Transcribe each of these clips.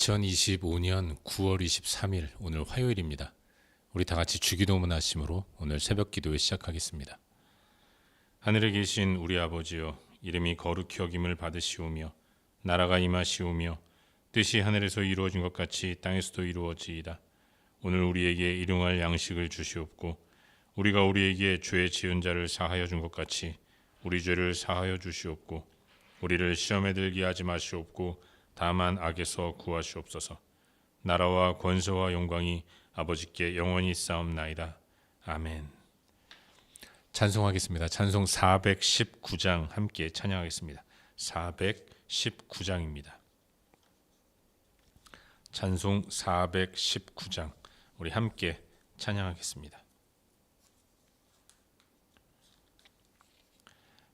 2025년 9월 23일 오늘 화요일입니다. 우리 다 같이 주기도문 하심으로 오늘 새벽 기도회 시작하겠습니다. 하늘에 계신 우리 아버지여, 이름이 거룩히 여김을 받으시오며 나라가 임하시오며 뜻이 하늘에서 이루어진 것 같이 땅에서도 이루어지이다. 오늘 우리에게 일용할 양식을 주시옵고 우리가 우리에게 죄 지은 자를 사하여 준 것 같이 우리 죄를 사하여 주시옵고 우리를 시험에 들게 하지 마시옵고 다만 악에서 구하시옵소서. 나라와 권세와 영광이 아버지께 영원히 쌓옵나이다. 아멘. 찬송하겠습니다. 찬송 419장 함께 찬양하겠습니다. 419장입니다. 찬송 419장 우리 함께 찬양하겠습니다.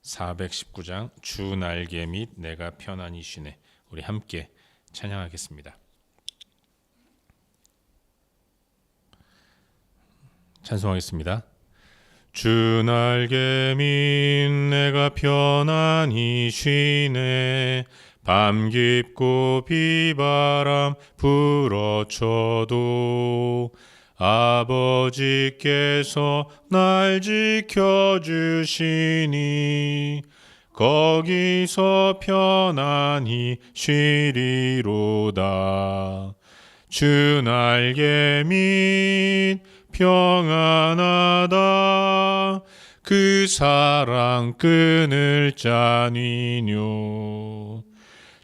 419장 주 날개 및 내가 편안히 쉬네. 우리 함께 찬양하겠습니다. 찬송하겠습니다. 주 날개 및 내가 편안히 쉬네. 밤 깊고 비바람 불어쳐도 아버지께서 날 지켜주시니 거기서 편안히 쉬리로다. 주 날개 및 평안하다. 그 사랑 끊을 자니뇨.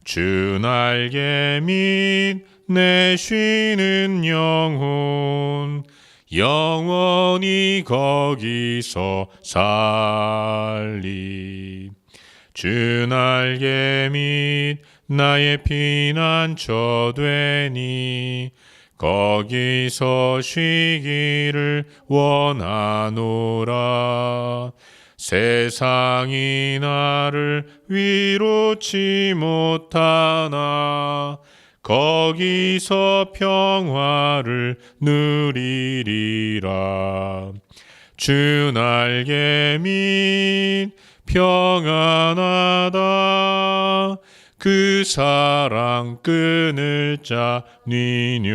주 날개 및 내 쉬는 영혼 영원히 거기서 살리. 주 날개 및 나의 피난처 되니 거기서 쉬기를 원하노라. 세상이 나를 위로치 못하나 거기서 평화를 누리리라. 주 날개 및 평안하다. 그 사랑 끊을 자니뇨.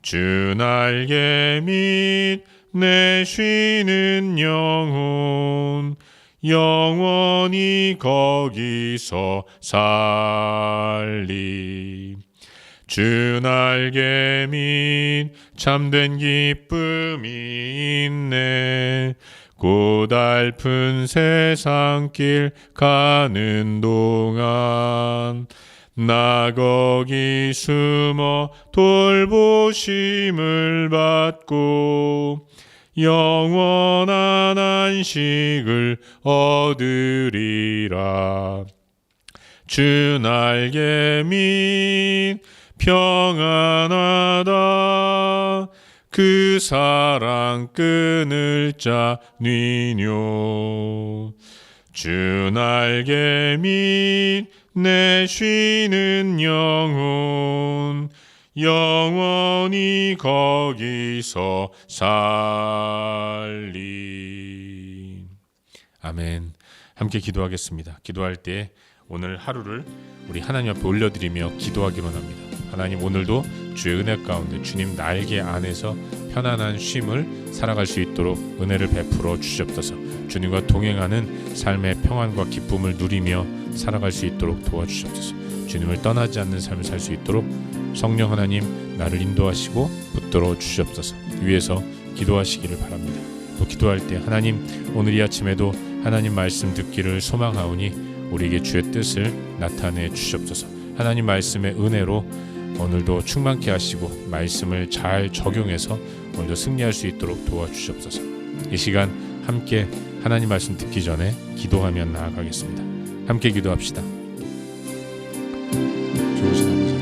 주 날개 및 내 쉬는 영혼 영원히 거기서 살리. 주 날개 및 참된 기쁨이 있네. 고달픈 세상길 가는 동안 나 거기 숨어 돌보심을 받고 영원한 안식을 얻으리라. 주 날개 및 평안하다. 그 사랑 끊을 자니뇨. 주 날개 및 내 쉬는 영혼 영원히 거기서 살리. 아멘. 함께 기도하겠습니다. 기도할 때 오늘 하루를 우리 하나님 앞에 올려드리며 기도하기로 합니다. 하나님, 오늘도 주의 은혜 가운데 주님 날개 안에서 편안한 쉼을 살아갈 수 있도록 은혜를 베풀어 주시옵소서. 주님과 동행하는 삶의 평안과 기쁨을 누리며 살아갈 수 있도록 도와주시옵소서. 주님을 떠나지 않는 삶을 살 수 있도록 성령 하나님 나를 인도하시고 붙들어 주시옵소서. 위에서 기도하시기를 바랍니다. 또 기도할 때 하나님, 오늘 이 아침에도 하나님 말씀 듣기를 소망하오니 우리에게 주의 뜻을 나타내 주시옵소서. 하나님 말씀의 은혜로 오늘도 충만케 하시고 말씀을 잘 적용해서 오늘도 승리할 수 있도록 도와주시옵소서. 이 시간 함께 하나님 말씀 듣기 전에 기도하며 나아가겠습니다. 함께 기도합시다. 좋으신 아버지,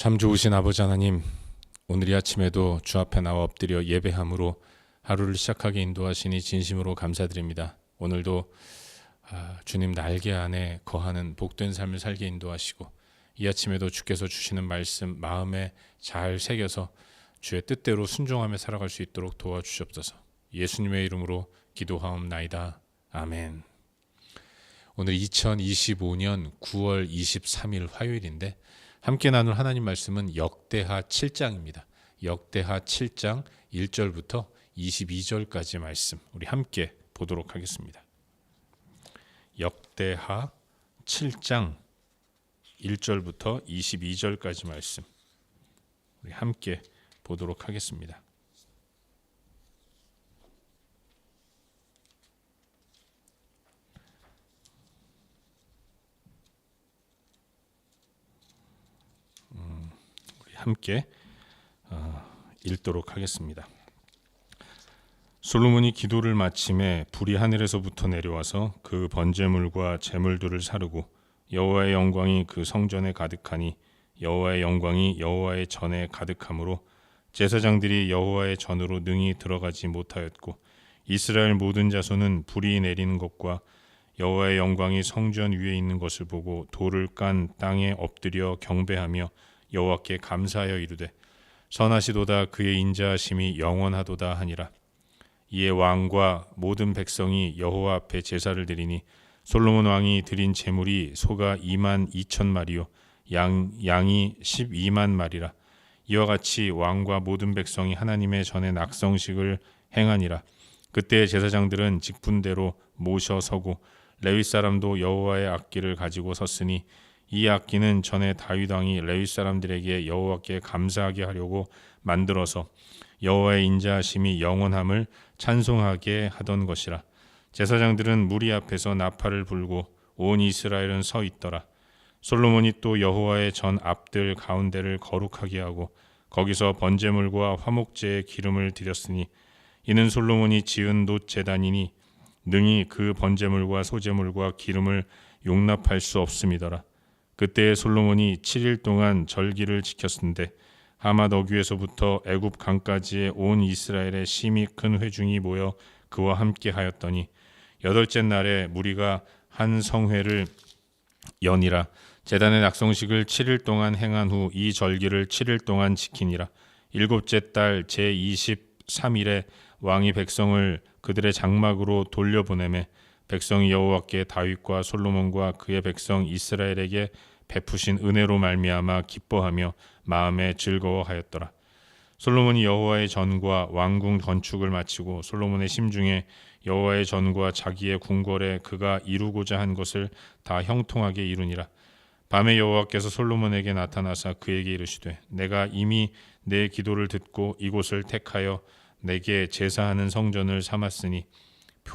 참 좋으신 아버지 하나님, 오늘 이 아침에도 주 앞에 나와 엎드려 예배함으로 하루를 시작하게 인도하시니 진심으로 감사드립니다. 오늘도 주님 날개 안에 거하는 복된 삶을 살게 인도하시고, 이 아침에도 주께서 주시는 말씀 마음에 잘 새겨서 주의 뜻대로 순종하며 살아갈 수 있도록 도와주시옵소서. 예수님의 이름으로 기도하옵나이다. 아멘. 오늘 2025년 9월 23일 화요일인데, 함께 나눌 하나님 말씀은 역대하 7장입니다. 역대하 7장 1절부터 22절까지 말씀 우리 함께 보도록 하겠습니다. 역대하 7장 1절부터 22절까지 말씀 우리 함께 보도록 하겠습니다. 함께 읽도록 하겠습니다. 솔로몬이 기도를 마침에 불이 하늘에서부터 내려와서 그 번제물과 제물들을 사르고 여호와의 영광이 그 성전에 가득하니 여호와의 영광이 여호와의 전에 가득하므로 제사장들이 여호와의 전으로 능히 들어가지 못하였고, 이스라엘 모든 자손은 불이 내리는 것과 여호와의 영광이 성전 위에 있는 것을 보고 돌을 깐 땅에 엎드려 경배하며 여호와께 감사하여 이르되 선하시도다, 그의 인자하심이 영원하도다 하니라. 이에 왕과 모든 백성이 여호와 앞에 제사를 드리니 솔로몬 왕이 드린 제물이 소가 2만 2천 마리요 양이 12만 마리라. 이와 같이 왕과 모든 백성이 하나님의 전에 낙성식을 행하니라. 그때 제사장들은 직분대로 모셔 서고 레위 사람도 여호와의 악기를 가지고 섰으니, 이 악기는 전에 다윗 왕이 레위 사람들에게 여호와께 감사하게 하려고 만들어서 여호와의 인자하심이 영원함을 찬송하게 하던 것이라. 제사장들은 무리 앞에서 나팔을 불고 온 이스라엘은 서 있더라. 솔로몬이 또 여호와의 전 앞들 가운데를 거룩하게 하고 거기서 번제물과 화목제의 기름을 드렸으니, 이는 솔로몬이 지은 놋 제단이니 능히 그 번제물과 소제물과 기름을 용납할 수 없음이더라. 그때 솔로몬이 7일 동안 절기를 지켰는데 하맛 어귀에서부터 애굽 강까지의 온 이스라엘의 심히 큰 회중이 모여 그와 함께 하였더니, 8째 날에 무리가 한 성회를 여니라. 제단의 낙성식을 7일 동안 행한 후 이 절기를 7일 동안 지키니라. 7째 달 제23일에 왕이 백성을 그들의 장막으로 돌려보내매 백성이 여호와께 다윗과 솔로몬과 그의 백성 이스라엘에게 베푸신 은혜로 말미암아 기뻐하며 마음에 즐거워하였더라. 솔로몬이 여호와의 전과 왕궁 건축을 마치고 솔로몬의 심중에 여호와의 전과 자기의 궁궐에 그가 이루고자 한 것을 다 형통하게 이루니라. 밤에 여호와께서 솔로몬에게 나타나사 그에게 이르시되, 내가 이미 내 기도를 듣고 이곳을 택하여 내게 제사하는 성전을 삼았으니,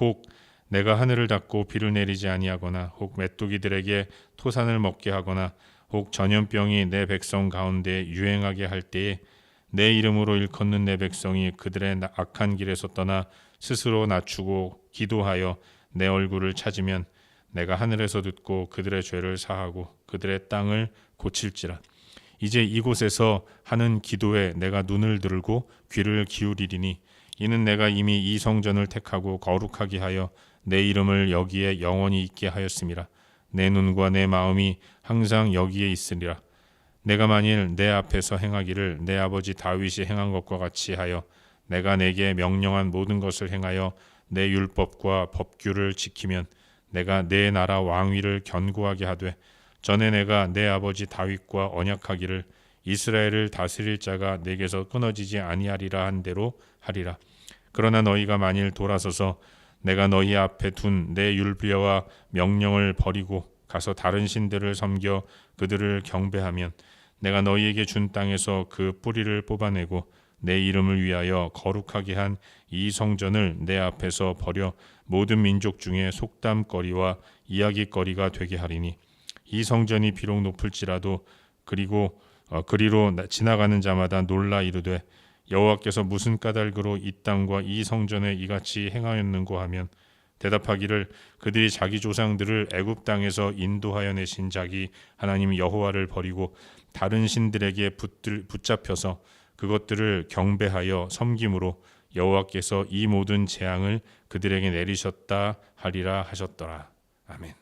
혹 내가 하늘을 닫고 비를 내리지 아니하거나 혹 메뚜기들에게 토산을 먹게 하거나 혹 전염병이 내 백성 가운데 유행하게 할 때에 내 이름으로 일컫는 내 백성이 그들의 악한 길에서 떠나 스스로 낮추고 기도하여 내 얼굴을 찾으면 내가 하늘에서 듣고 그들의 죄를 사하고 그들의 땅을 고칠지라. 이제 이곳에서 하는 기도에 내가 눈을 들고 귀를 기울이리니, 이는 내가 이미 이 성전을 택하고 거룩하게 하여 내 이름을 여기에 영원히 있게 하였음이라. 내 눈과 내 마음이 항상 여기에 있으리라. 내가 만일 내 앞에서 행하기를 내 아버지 다윗이 행한 것과 같이 하여 내가 내게 명령한 모든 것을 행하여 내 율법과 법규를 지키면 내가 내 나라 왕위를 견고하게 하되, 전에 내가 내 아버지 다윗과 언약하기를 이스라엘을 다스릴 자가 내게서 끊어지지 아니하리라 한 대로 하리라. 그러나 너희가 만일 돌아서서 내가 너희 앞에 둔 내 율례와 명령을 버리고 가서 다른 신들을 섬겨 그들을 경배하면 내가 너희에게 준 땅에서 그 뿌리를 뽑아내고 내 이름을 위하여 거룩하게 한 이 성전을 내 앞에서 버려 모든 민족 중에 속담거리와 이야기거리가 되게 하리니, 이 성전이 비록 높을지라도 그리로 지나가는 자마다 놀라 이르되, 여호와께서 무슨 까닭으로 이 땅과 이 성전에 이같이 행하였는고 하면 대답하기를 그들이 자기 조상들을 애굽 땅에서 인도하여 내신 자기 하나님 여호와를 버리고 다른 신들에게 붙잡혀서 그것들을 경배하여 섬김으로 여호와께서 이 모든 재앙을 그들에게 내리셨다 하리라 하셨더라. 아멘.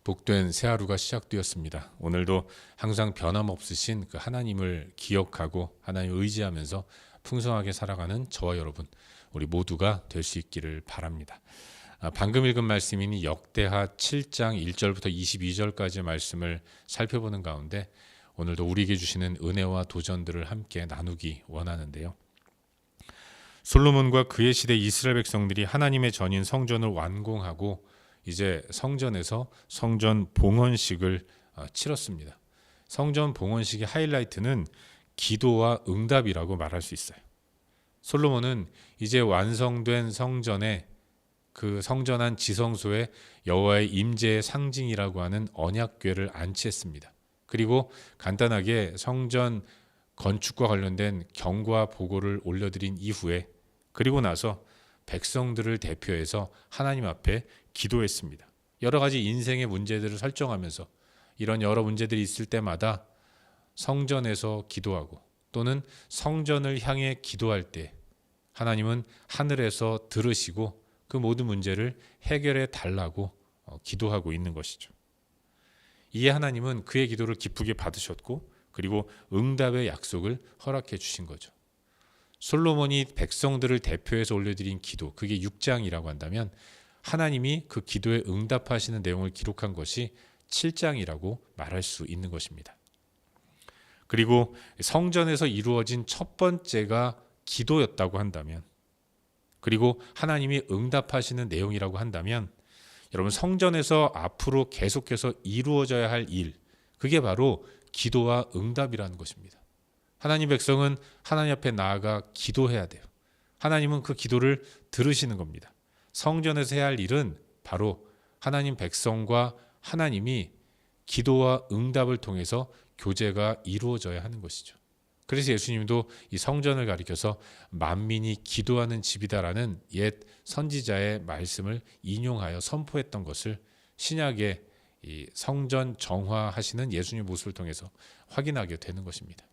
복된 새 하루가 시작되었습니다. 오늘도 항상 변함없으신 그 하나님을 기억하고 하나님을 의지하면서 풍성하게 살아가는 저와 여러분, 우리 모두가 될 수 있기를 바랍니다. 방금 읽은 말씀이니 역대하 7장 1절부터 22절까지의 말씀을 살펴보는 가운데 오늘도 우리에게 주시는 은혜와 도전들을 함께 나누기 원하는데요. 솔로몬과 그의 시대 이스라엘 백성들이 하나님의 전인 성전을 완공하고 이제 성전에서 성전 봉헌식을 치렀습니다. 성전 봉헌식의 하이라이트는 기도와 응답이라고 말할 수 있어요. 솔로몬은 이제 완성된 성전에 그 성전 안 지성소에 여호와의 임재의 상징이라고 하는 언약궤를 안치했습니다. 그리고 간단하게 성전 건축과 관련된 경과 보고를 올려드린 이후에 그리고 나서 백성들을 대표해서 하나님 앞에 기도했습니다. 여러 가지 인생의 문제들을 설정하면서 이런 여러 문제들이 있을 때마다 성전에서 기도하고 또는 성전을 향해 기도할 때 하나님은 하늘에서 들으시고 그 모든 문제를 해결해 달라고 기도하고 있는 것이죠. 이에 하나님은 그의 기도를 기쁘게 받으셨고 그리고 응답의 약속을 허락해 주신 거죠. 솔로몬이 백성들을 대표해서 올려드린 기도, 그게 6장이라고 한다면 하나님이 그 기도에 응답하시는 내용을 기록한 것이 7장이라고 말할 수 있는 것입니다. 그리고 성전에서 이루어진 첫 번째가 기도였다고 한다면, 그리고 하나님이 응답하시는 내용이라고 한다면, 여러분 성전에서 앞으로 계속해서 이루어져야 할 일, 그게 바로 기도와 응답이라는 것입니다. 하나님 백성은 하나님 앞에 나아가 기도해야 돼요. 하나님은 그 기도를 들으시는 겁니다. 성전에서 해야 할 일은 바로 하나님 백성과 하나님이 기도와 응답을 통해서 교제가 이루어져야 하는 것이죠. 그래서 예수님도 이 성전을 가리켜서 만민이 기도하는 집이다라는 옛 선지자의 말씀을 인용하여 선포했던 것을 신약의 이 성전 정화하시는 예수님의 모습을 통해서 확인하게 되는 것입니다.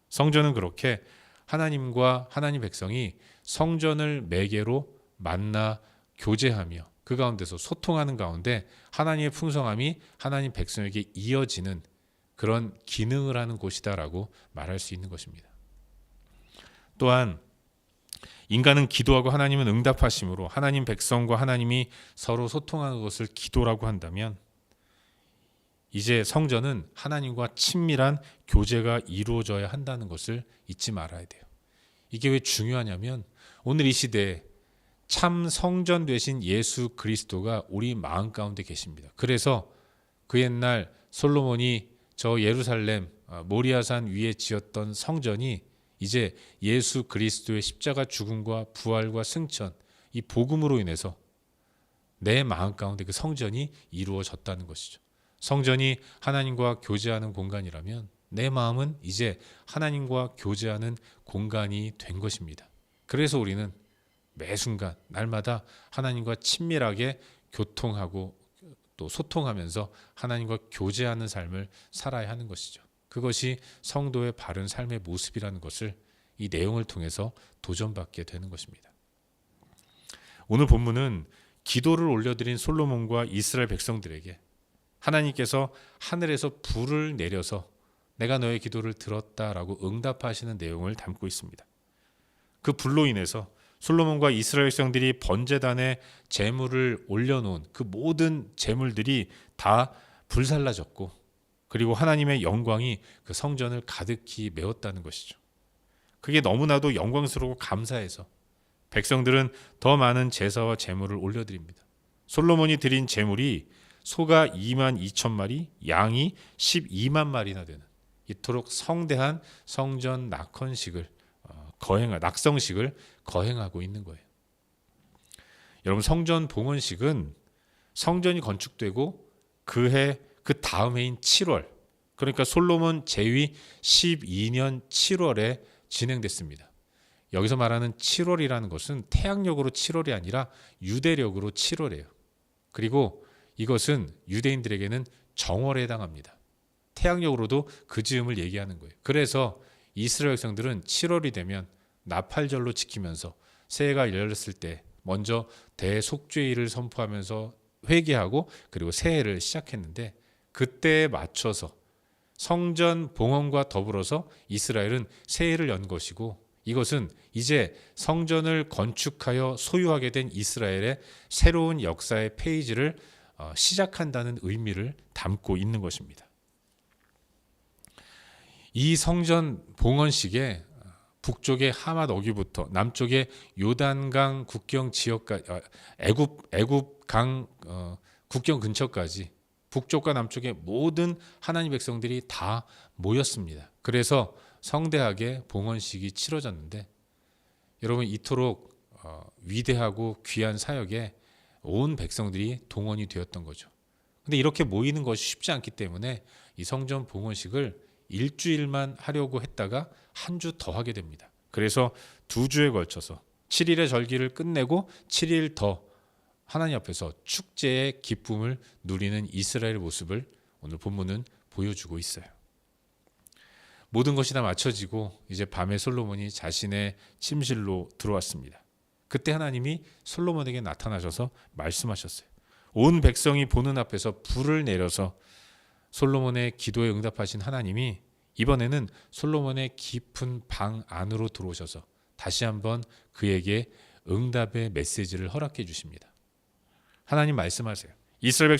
성전은 그렇게 하나님과 하나님 백성이 성전을 매개로 만나 교제하며 그 가운데서 소통하는 가운데 하나님의 풍성함이 하나님 백성에게 이어지는 그런 기능을 하는 곳이다라고 말할 수 있는 것입니다. 또한 인간은 기도하고 하나님은 응답하심으로 하나님 백성과 하나님이 서로 소통하는 것을 기도라고 한다면 이제 성전은 하나님과 친밀한 교제가 이루어져야 한다는 것을 잊지 말아야 돼요. 이게 왜 중요하냐면 오늘 이 시대에 참 성전 되신 예수 그리스도가 우리 마음 가운데 계십니다. 그래서 그 옛날 솔로몬이 저 예루살렘 모리아산 위에 지었던 성전이 이제 예수 그리스도의 십자가 죽음과 부활과 승천, 이 복음으로 인해서 내 마음 가운데 그 성전이 이루어졌다는 것이죠. 성전이 하나님과 교제하는 공간이라면 내 마음은 이제 하나님과 교제하는 공간이 된 것입니다. 그래서 우리는 매 순간 날마다 하나님과 친밀하게 교통하고 또 소통하면서 하나님과 교제하는 삶을 살아야 하는 것이죠. 그것이 성도의 바른 삶의 모습이라는 것을 이 내용을 통해서 도전받게 되는 것입니다. 오늘 본문은 기도를 올려드린 솔로몬과 이스라엘 백성들에게 하나님께서 하늘에서 불을 내려서 내가 너의 기도를 들었다라고 응답하시는 내용을 담고 있습니다. 그 불로 인해서 솔로몬과 이스라엘 백성들이 번제단에 제물을 올려놓은 그 모든 제물들이 다 불살라졌고 그리고 하나님의 영광이 그 성전을 가득히 메웠다는 것이죠. 그게 너무나도 영광스럽고 감사해서 백성들은 더 많은 제사와 제물을 올려드립니다. 솔로몬이 드린 제물이 소가 2만 2천 마리, 양이 12만 마리나 되는 이토록 성대한 성전 낙헌식을 낙성식을 거행하고 있는 거예요. 여러분 성전 봉헌식은 성전이 건축되고 그 다음 해인 7월, 그러니까 솔로몬 제위 12년 7월에 진행됐습니다. 여기서 말하는 7월이라는 것은 태양력으로 7월이 아니라 유대력으로 7월이에요. 그리고 이것은 유대인들에게는 정월에 해당합니다. 태양력으로도 그 즈음을 얘기하는 거예요. 그래서 이스라엘 백성들은 7월이 되면 나팔절로 지키면서 새해가 열렸을 때 먼저 대속죄일을 선포하면서 회개하고 그리고 새해를 시작했는데, 그때에 맞춰서 성전 봉헌과 더불어서 이스라엘은 새해를 연 것이고, 이것은 이제 성전을 건축하여 소유하게 된 이스라엘의 새로운 역사의 페이지를 시작한다는 의미를 담고 있는 것입니다. 이 성전 봉헌식에 북쪽의 하맛 어귀부터 남쪽의 요단강 국경 지역까지, 애굽강 국경 근처까지 북쪽과 남쪽의 모든 하나님 백성들이 다 모였습니다. 그래서 성대하게 봉헌식이 치러졌는데, 여러분 이토록 위대하고 귀한 사역에 온 백성들이 동원이 되었던 거죠. 근데 이렇게 모이는 것이 쉽지 않기 때문에 이 성전 봉헌식을 일주일만 하려고 했다가 한 주 더 하게 됩니다. 그래서 2주에 걸쳐서 7일의 절기를 끝내고 7일 더 하나님 앞에서 축제의 기쁨을 누리는 이스라엘의 모습을 오늘 본문은 보여주고 있어요. 모든 것이 다 마쳐지고 이제 밤에 솔로몬이 자신의 침실로 들어왔습니다. 그때 하나님이 솔로몬에게 나타나셔서 말씀하셨어요. 온 백성이 보는 앞에서 불을 내려서 솔로몬의 기도에 응답하신 하나님이 이번에는 솔로몬의 깊은 방 안으로 들어오셔서 다시 한번 그에게 응답의 메시지를 허락해 주십니다. 하나님 말씀하세요. 이스라엘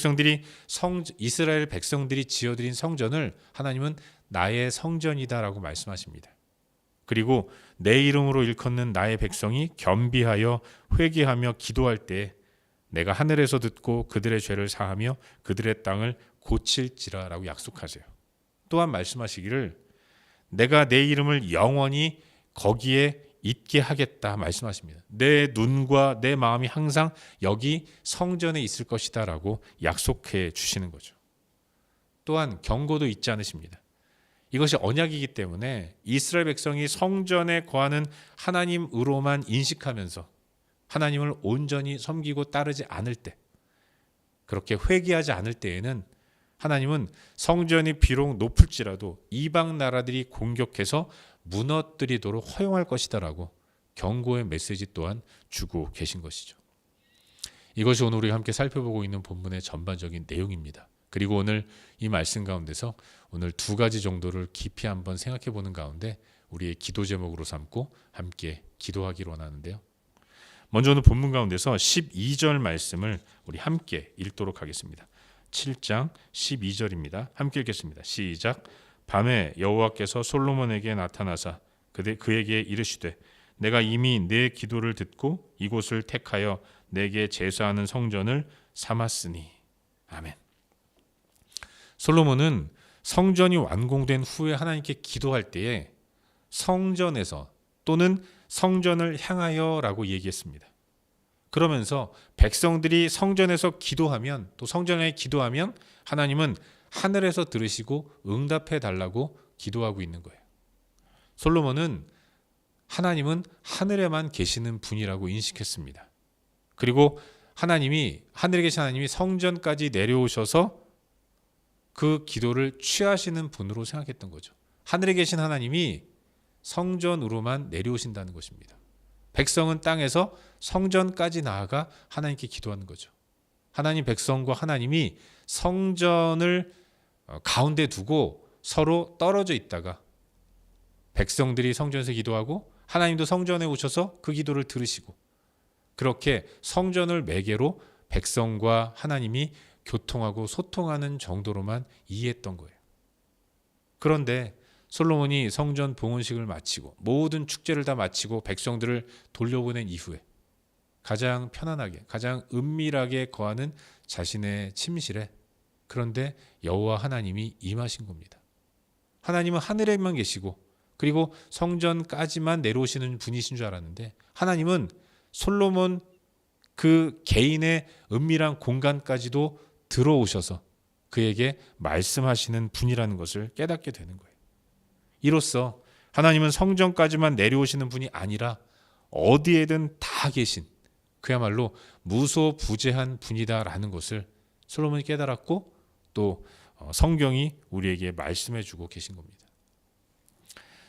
백성들이 지어드린 성전을 하나님은 나의 성전이다라고 말씀하십니다. 그리고 내 이름으로 일컫는 나의 백성이 겸비하여 회개하며 기도할 때 내가 하늘에서 듣고 그들의 죄를 사하며 그들의 땅을 고칠지라라고 약속하세요. 또한 말씀하시기를 내가 내 이름을 영원히 거기에 있게 하겠다 말씀하십니다. 내 눈과 내 마음이 항상 여기 성전에 있을 것이다 라고 약속해 주시는 거죠. 또한 경고도 잊지 않으십니다. 이것이 언약이기 때문에 이스라엘 백성이 성전에 거하는 하나님으로만 인식하면서 하나님을 온전히 섬기고 따르지 않을 때, 그렇게 회개하지 않을 때에는 하나님은 성전이 비록 높을지라도 이방 나라들이 공격해서 무너뜨리도록 허용할 것이다라고 경고의 메시지 또한 주고 계신 것이죠. 이것이 오늘 우리가 함께 살펴보고 있는 본문의 전반적인 내용입니다. 그리고 오늘 이 말씀 가운데서 오늘 2가지 정도를 깊이 한번 생각해 보는 가운데 우리의 기도 제목으로 삼고 함께 기도하기로 원하는데요. 먼저 오늘 본문 가운데서 12절 말씀을 우리 함께 읽도록 하겠습니다. 7장 12절입니다. 함께 읽겠습니다. 시작. 밤에 여호와께서 솔로몬에게 나타나사 그에게 이르시되 내가 이미 내 기도를 듣고 이곳을 택하여 내게 제사하는 성전을 삼았으니. 아멘. 솔로몬은 성전이 완공된 후에 하나님께 기도할 때에 성전에서 또는 성전을 향하여라고 얘기했습니다. 그러면서 백성들이 성전에서 기도하면, 또 성전에 기도하면 하나님은 하늘에서 들으시고 응답해 달라고 기도하고 있는 거예요. 솔로몬은 하나님은 하늘에만 계시는 분이라고 인식했습니다. 그리고 하늘에 계신 하나님이 성전까지 내려오셔서 그 기도를 취하시는 분으로 생각했던 거죠. 하늘에 계신 하나님이 성전으로만 내려오신다는 것입니다. 백성은 땅에서 성전까지 나아가 하나님께 기도하는 거죠. 하나님 백성과 하나님이 성전을 가운데 두고 서로 떨어져 있다가 백성들이 성전에서 기도하고 하나님도 성전에 오셔서 그 기도를 들으시고, 그렇게 성전을 매개로 백성과 하나님이 교통하고 소통하는 정도로만 이해했던 거예요. 그런데 솔로몬이 성전 봉헌식을 마치고 모든 축제를 다 마치고 백성들을 돌려보낸 이후에 가장 편안하게, 가장 은밀하게 거하는 자신의 침실에, 그런데 여호와 하나님이 임하신 겁니다. 하나님은 하늘에만 계시고 그리고 성전까지만 내려오시는 분이신 줄 알았는데, 하나님은 솔로몬 그 개인의 은밀한 공간까지도 들어오셔서 그에게 말씀하시는 분이라는 것을 깨닫게 되는 거예요. 이로써 하나님은 성전까지만 내려오시는 분이 아니라 어디에든 다 계신 그야말로 무소부재한 분이다라는 것을 솔로몬이 깨달았고 또 성경이 우리에게 말씀해 주고 계신 겁니다.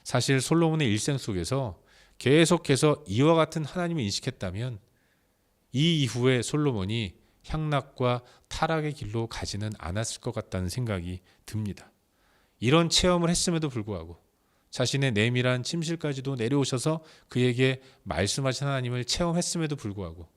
사실 솔로몬의 일생 속에서 계속해서 이와 같은 하나님을 인식했다면 이 이후에 솔로몬이 향락과 타락의 길로 가지는 않았을 것 같다는 생각이 듭니다. 이런 체험을 했음에도 불구하고 자신의 내밀한 침실까지도 내려오셔서 그에게 말씀하신 하나님을 체험했음에도 불구하고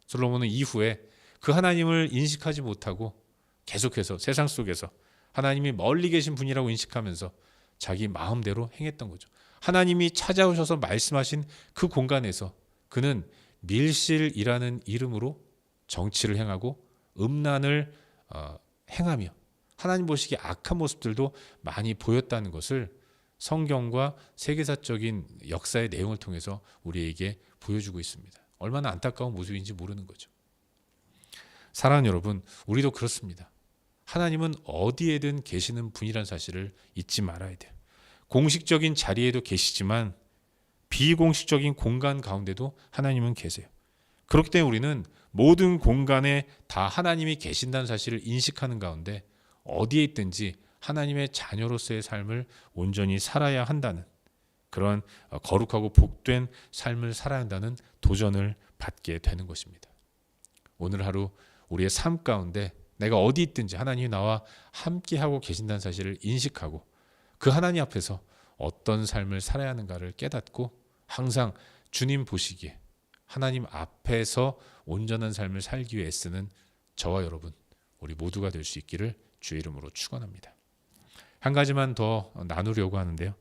솔로몬은 이후에 그 하나님을 인식하지 못하고 계속해서 세상 속에서 하나님이 멀리 계신 분이라고 인식하면서 자기 마음대로 행했던 거죠. 하나님이 찾아오셔서 말씀하신 그 공간에서 그는 밀실이라는 이름으로 정치를 행하고 음란을 행하며 하나님 보시기에 악한 모습들도 많이 보였다는 것을 성경과 세계사적인 역사의 내용을 통해서 우리에게 보여주고 있습니다. 얼마나 안타까운 모습인지 모르는 거죠. 사랑하는 여러분, 우리도 그렇습니다. 하나님은 어디에든 계시는 분이란 사실을 잊지 말아야 돼요. 공식적인 자리에도 계시지만 비공식적인 공간 가운데도 하나님은 계세요. 그렇기 때문에 우리는 모든 공간에 다 하나님이 계신다는 사실을 인식하는 가운데 어디에 있든지 하나님의 자녀로서의 삶을 온전히 살아야 한다는 그런 거룩하고 복된 삶을 살아야 한다는 도전을 받게 되는 것입니다. 오늘 하루 우리의 삶 가운데 내가 어디 있든지 하나님이 나와 함께하고 계신다는 사실을 인식하고 그 하나님 앞에서 어떤 삶을 살아야 하는가를 깨닫고 항상 주님 보시기에 하나님 앞에서 온전한 삶을 살기 위해 애쓰는 저와 여러분 우리 모두가 될 수 있기를 주의 이름으로 축원합니다. 한 가지만 더 나누려고 하는데요.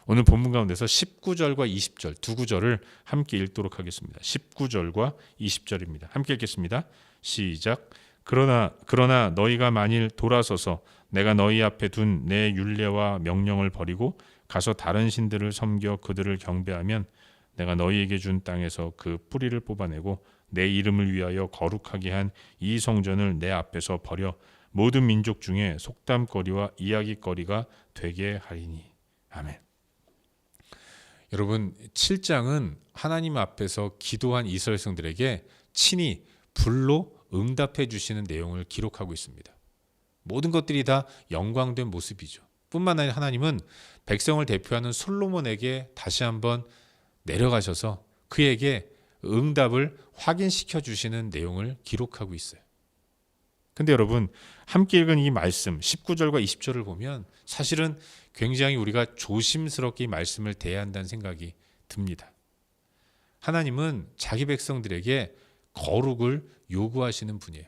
오늘 본문 가운데서 19절과 20절 두 구절을 함께 읽도록 하겠습니다. 19절과 20절입니다. 함께 읽겠습니다. 시작. 그러나 너희가 만일 돌아서서 내가 너희 앞에 둔 내 율례와 명령을 버리고 가서 다른 신들을 섬겨 그들을 경배하면 내가 너희에게 준 땅에서 그 뿌리를 뽑아내고 내 이름을 위하여 거룩하게 한 이 성전을 내 앞에서 버려 모든 민족 중에 속담거리와 이야기거리가 되게 하리니. 아멘. 여러분 7장은 하나님 앞에서 기도한 이스라엘 백성들에게 친히 불로 응답해 주시는 내용을 기록하고 있습니다. 모든 것들이 다 영광된 모습이죠. 뿐만 아니라 하나님은 백성을 대표하는 솔로몬에게 다시 한번 내려가셔서 그에게 응답을 확인시켜 주시는 내용을 기록하고 있어요. 근데 여러분 함께 읽은 이 말씀 19절과 20절을 보면 사실은 굉장히 우리가 조심스럽게 이 말씀을 대해야 한다는 생각이 듭니다. 하나님은 자기 백성들에게 거룩을 요구하시는 분이에요.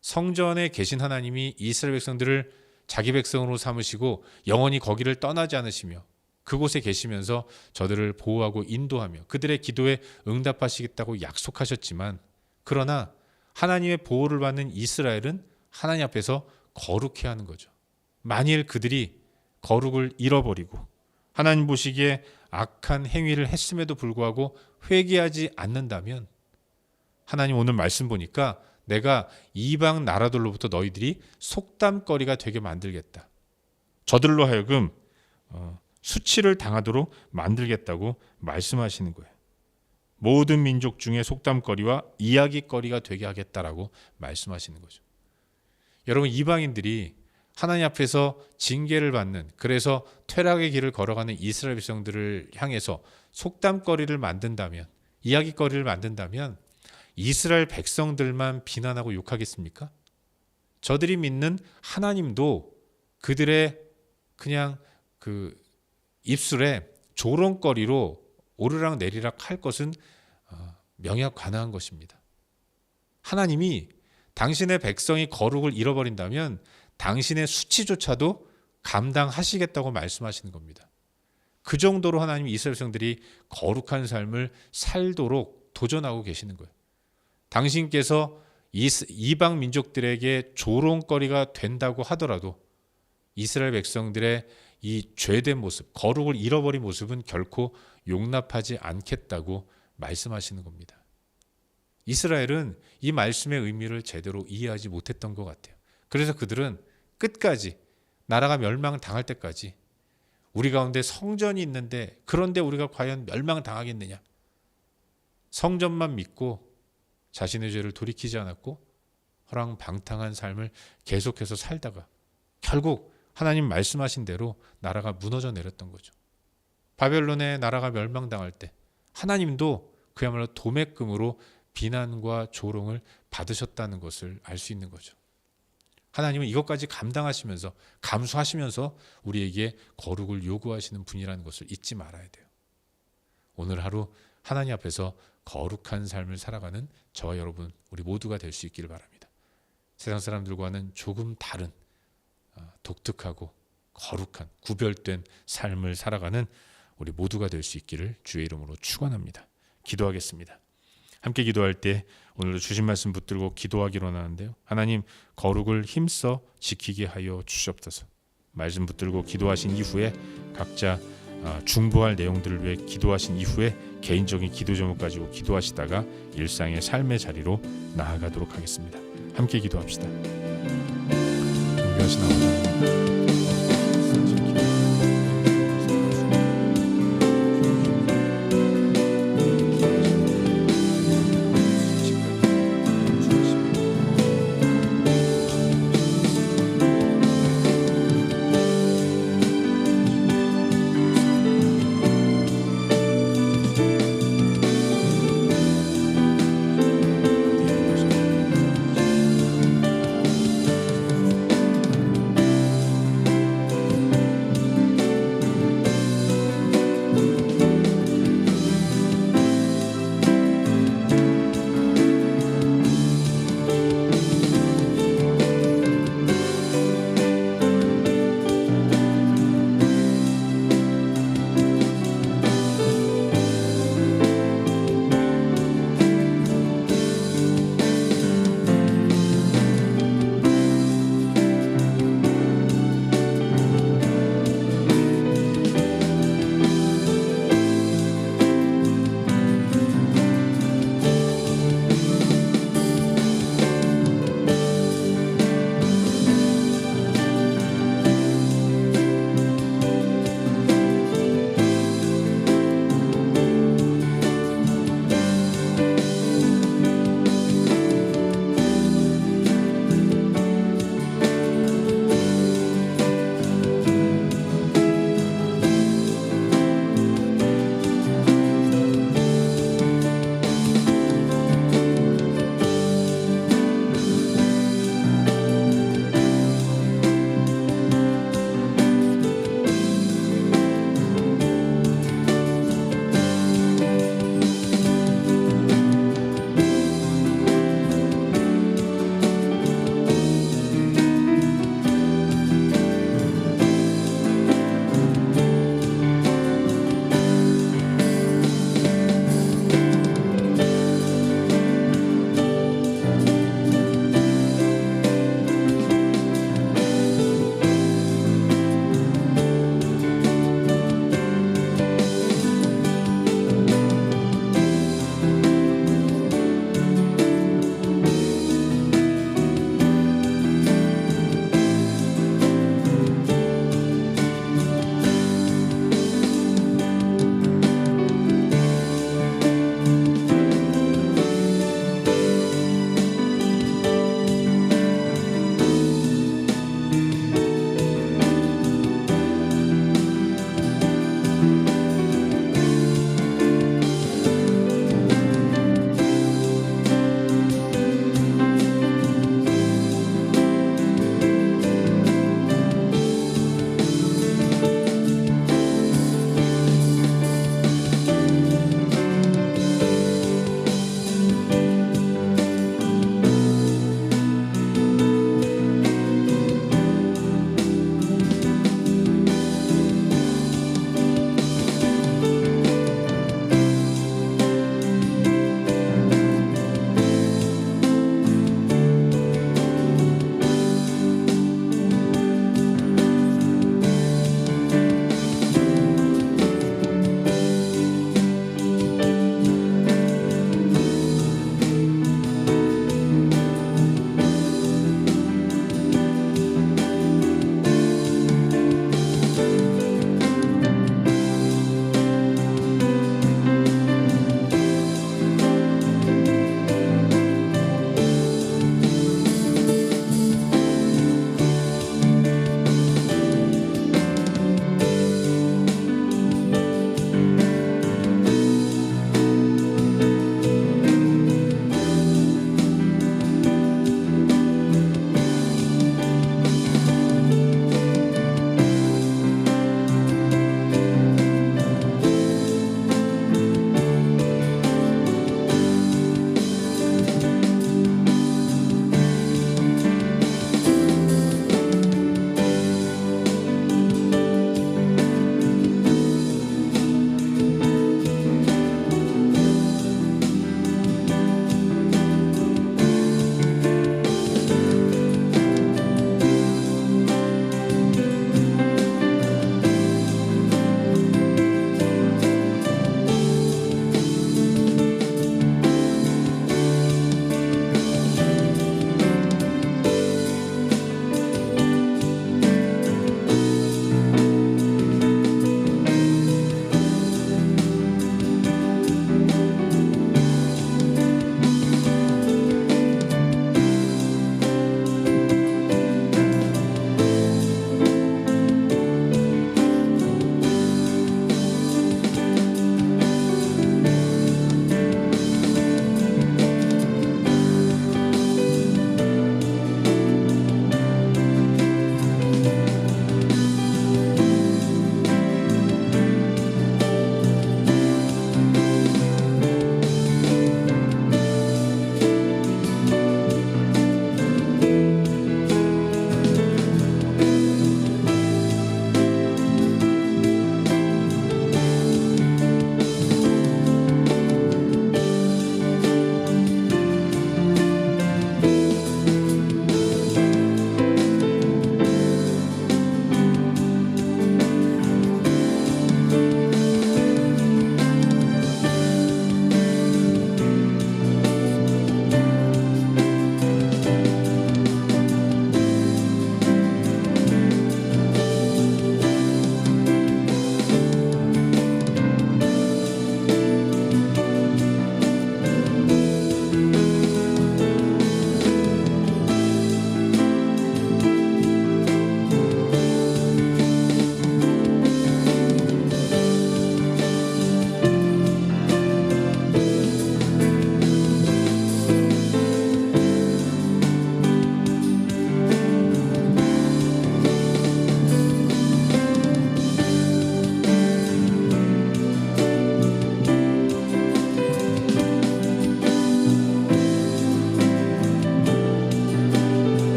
성전에 계신 하나님이 이스라엘 백성들을 자기 백성으로 삼으시고 영원히 거기를 떠나지 않으시며 그곳에 계시면서 저들을 보호하고 인도하며 그들의 기도에 응답하시겠다고 약속하셨지만 그러나 하나님의 보호를 받는 이스라엘은 하나님 앞에서 거룩해야 하는 거죠. 만일 그들이 거룩을 잃어버리고 하나님 보시기에 악한 행위를 했음에도 불구하고 회개하지 않는다면 하나님 오늘 말씀 보니까 내가 이방 나라들로부터 너희들이 속담거리가 되게 만들겠다. 저들로 하여금 수치를 당하도록 만들겠다고 말씀하시는 거예요. 모든 민족 중에 속담거리와 이야기거리가 되게 하겠다라고 말씀하시는 거죠. 여러분 이방인들이 하나님 앞에서 징계를 받는 그래서 퇴락의 길을 걸어가는 이스라엘 백성들을 향해서 속담거리를 만든다면 이야기거리를 만든다면 이스라엘 백성들만 비난하고 욕하겠습니까? 저들이 믿는 하나님도 그들의 그냥 그 입술에 조롱거리로 오르락 내리락 할 것은 명약 관화한 것입니다. 하나님이 당신의 백성이 거룩을 잃어버린다면 당신의 수치조차도 감당하시겠다고 말씀하시는 겁니다. 그 정도로 하나님이 이스라엘 백성들이 거룩한 삶을 살도록 도전하고 계시는 거예요. 당신께서 이방 민족들에게 조롱거리가 된다고 하더라도 이스라엘 백성들의 이 죄된 모습, 거룩을 잃어버린 모습은 결코 용납하지 않겠다고 말씀하시는 겁니다. 이스라엘은 이 말씀의 의미를 제대로 이해하지 못했던 것 같아요. 그래서 그들은 끝까지 나라가 멸망당할 때까지 우리 가운데 성전이 있는데 그런데 우리가 과연 멸망당하겠느냐? 성전만 믿고 자신의 죄를 돌이키지 않았고 허랑방탕한 삶을 계속해서 살다가 결국 하나님 말씀하신 대로 나라가 무너져 내렸던 거죠. 바벨론의 나라가 멸망당할 때 하나님도 그야말로 도매금으로 비난과 조롱을 받으셨다는 것을 알 수 있는 거죠. 하나님은 이것까지 감당하시면서 감수하시면서 우리에게 거룩을 요구하시는 분이라는 것을 잊지 말아야 돼요. 오늘 하루 하나님 앞에서 거룩한 삶을 살아가는 저와 여러분 우리 모두가 될 수 있기를 바랍니다. 세상 사람들과는 조금 다른 독특하고 거룩한 구별된 삶을 살아가는 우리 모두가 될 수 있기를 주의 이름으로 축원합니다. 기도하겠습니다. 함께 기도할 때 오늘도 주신 말씀 붙들고 기도하기로 하는데요. 하나님 거룩을 힘써 지키게 하여 주시옵소서. 말씀 붙들고 기도하신 이후에 각자 중보할 내용들을 위해 기도하신 이후에 개인적인 기도 제목 가지고 기도하시다가 일상의 삶의 자리로 나아가도록 하겠습니다. 함께 기도합시다. 존귀하신 아버지 하나님,